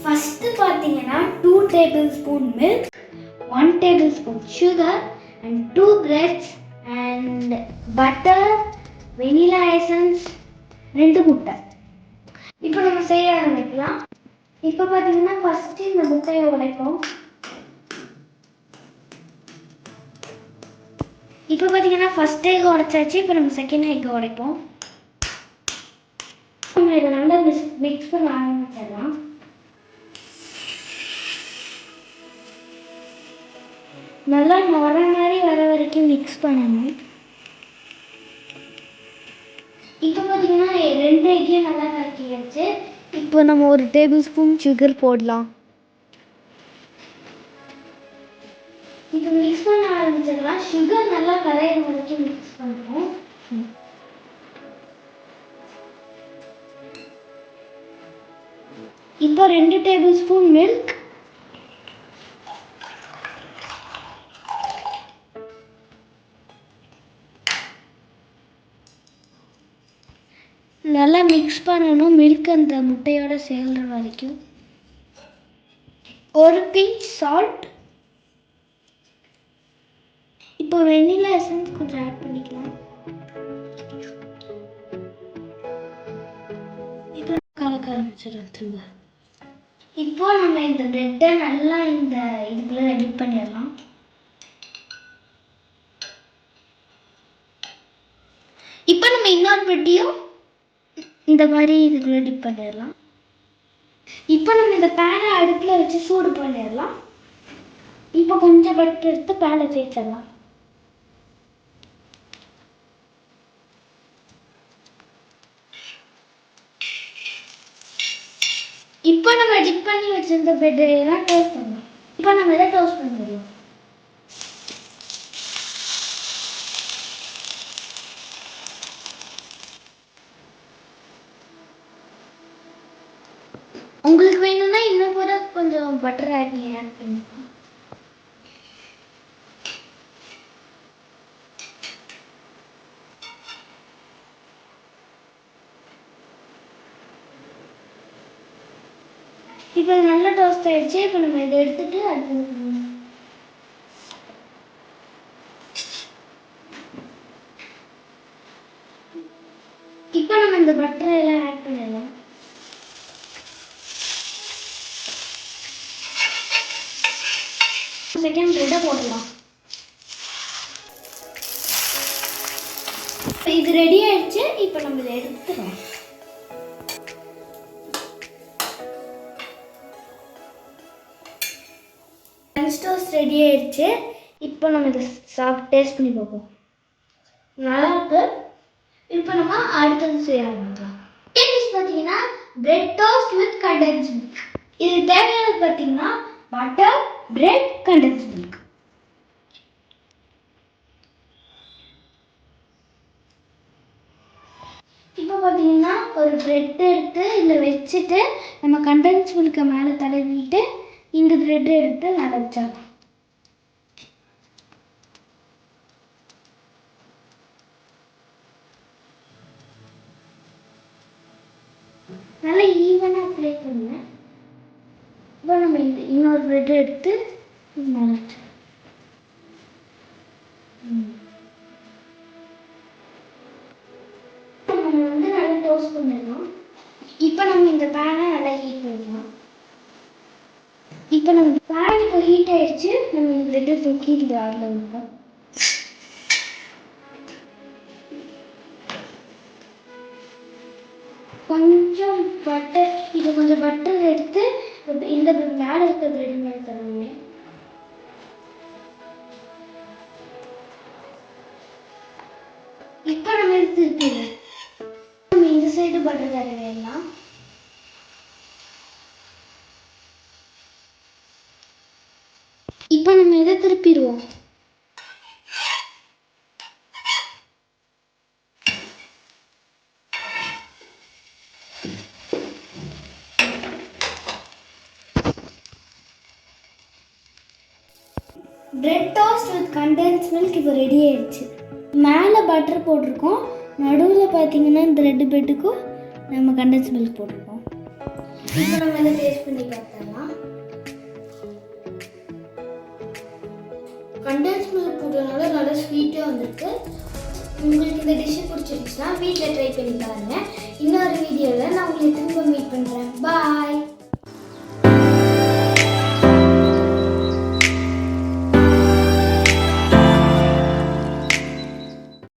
First பார்த்தீங்கன்னா 2 tablespoon milk, 1 tablespoon sugar and 2 breads and butter, vanilla essence, 2 முட்டை. இப்போ நம்ம செய்ய ஆரம்பிக்கலாம். இப்போ பார்த்தீங்கன்னா ஃபஸ்ட்டு இந்த முட்டையை உடைப்போம். இப்போ பார்த்தீங்கன்னா ஃபஸ்ட் எக் உடைச்சாச்சு. இப்போ நம்ம செகண்ட் எக் உடைப்போம். நம்ம இதை நல்லா மிக்ஸ் பண்ண ஆரம்பிச்சிடலாம். நல்லா நுர மாதிரி வர வரைக்கும் மிக்ஸ் பண்ணணும். இப்போ பார்த்தீங்கன்னா 2 எக்கையும் நல்லா கலக்கியாச்சு. இப்போ நம்ம 1 tablespoon சுகர் போடலாம். இப்போ மிக்ஸ் பண்ண ஆரம்பிச்சிடலாம். சுகர் நல்லா கரையிற வரைக்கும் மிக்ஸ் பண்ணுறோம். இப்போ 2 tablespoon மில்க், நல்லா மிக்ஸ் பண்ணணும். மில்க் அந்த முட்டையோட சேர்ற வரைக்கும். 1 pinch சால்ட். இப்போ வெண்ணிலா எசன்ஸ் கொஞ்சம் ஆட் பண்ணிக்கலாம். இப்போ கலக்க ஆரம்பிச்சிடலாம் திரும்ப. இப்போ நம்ம இந்த பிரெட்டை நல்லா இந்த இதுக்குள்ள டிப் பண்ணிடலாம். இப்போ நம்ம இன்னொரு பிரெட்டையும் இந்த மாதிரி இதுக்குள்ள டிப் பண்ணிடலாம். இப்போ நம்ம இந்த பேனை அடுப்பில் வச்சு சூடு பண்ணிடலாம். இப்போ கொஞ்சம் பட்டர் எடுத்து பேனை தேய்ச்சிடலாம். இப்போ நம்ம டிப் பண்ணி வச்சிருந்த பிரெட்டையெல்லாம் டோஸ்ட் பண்ணலாம். இப்போ நம்ம இதை டோஸ்ட் பண்ணிடலாம். உங்களுக்கு வேணும்னா இன்னும் கூட கொஞ்சம் பட்டர் ஆட் பண்ணிக்கலாம். இப்போ நல்லா டோஸ்ட் ஆயிடுச்சு. இப்போ நம்ம இதை எடுத்துட்டு இப்போ நம்ம இந்த பட்டரை எல்லாம் ஆட் பண்ணிடலாம். செகண்ட் பிரெட்டை போடலாம். இது ரெடி ஆயிடுச்சு. இப்போ நம்ம இதை எடுத்துக்கலாம். டோஸ்ட் ரெடி ஆயிடுச்சு. இப்போ நம்ம இதை டேஸ்ட் பண்ணி பார்ப்போம். நல்லா இருக்கு. இப்போ நம்ம அடுத்தது செய்ய ஆரம்பிக்கலாம். பார்த்தீங்கன்னா bread toast with condensed milk. இது தேவையானது பார்த்தீங்கன்னா பட்டர், பிரெட், கண்டென்ஸ்ட் மில்க். இப்போ பார்த்தீங்கன்னா ஒரு பிரெட் எடுத்து இதில் வச்சுட்டு நம்ம கண்டென்ஸ் மில்கை மேலே தடவிட்டு இந்த பிரெட் எடுத்து மேலே வச்சிடலாம். நல்லா ஈவனாக அப்ளை பண்ணுவேன். இப்போ நம்ம இன்னொரு பிரெட் எடுத்து மேலே வச்சிடலாம். நம்ம நல்லா டோஸ்ட் பண்ணிடலாம். இப்போ நம்ம இந்த பேனை நல்லா ஹீட் பண்ணிடலாம். இப்போ நம்ம பேன் இப்போ ஹீட் ஆயிடுச்சு. நம்ம இந்த பிரெட்டை தூக்கி இது ஆடில் வைப்போம். கொஞ்சம் பட்டர், இது கொஞ்சம் பட்டர் எடுத்து இந்த மேலே இருக்க பிரெட் மேலே தருவாங்க. இப்போ நம்ம திருப்பிடுவோம். நம்ம இந்த சைடு பட்டர் தடவிடலாம். இப்போ நம்ம இதை திருப்பிடுவோம். Bread toast with condensed milk இப்போ ரெடி ஆயிடுச்சு. மேலே பட்டர் போட்டிருக்கோம். நடுவில் பார்த்தீங்கன்னா இந்த ரெண்டு பிரெட்டுக்கும் நம்ம கண்டென்ஸ்ட் மில்க் போட்டிருக்கோம். இப்போ நம்ம இதை டேஸ்ட் பண்ணி பார்த்தலாம். கண்டென்ஸ் மில்க் போட்டதுனால நல்லா ஸ்வீட்டாக வந்திருக்கு. உங்களுக்கு இந்த டிஷ்ஷு பிடிச்சிருச்சுன்னா வீட்டில் ட்ரை பண்ணி பாருங்கள். இன்னொரு வீடியோவில் நான் உங்களுக்கு திரும்ப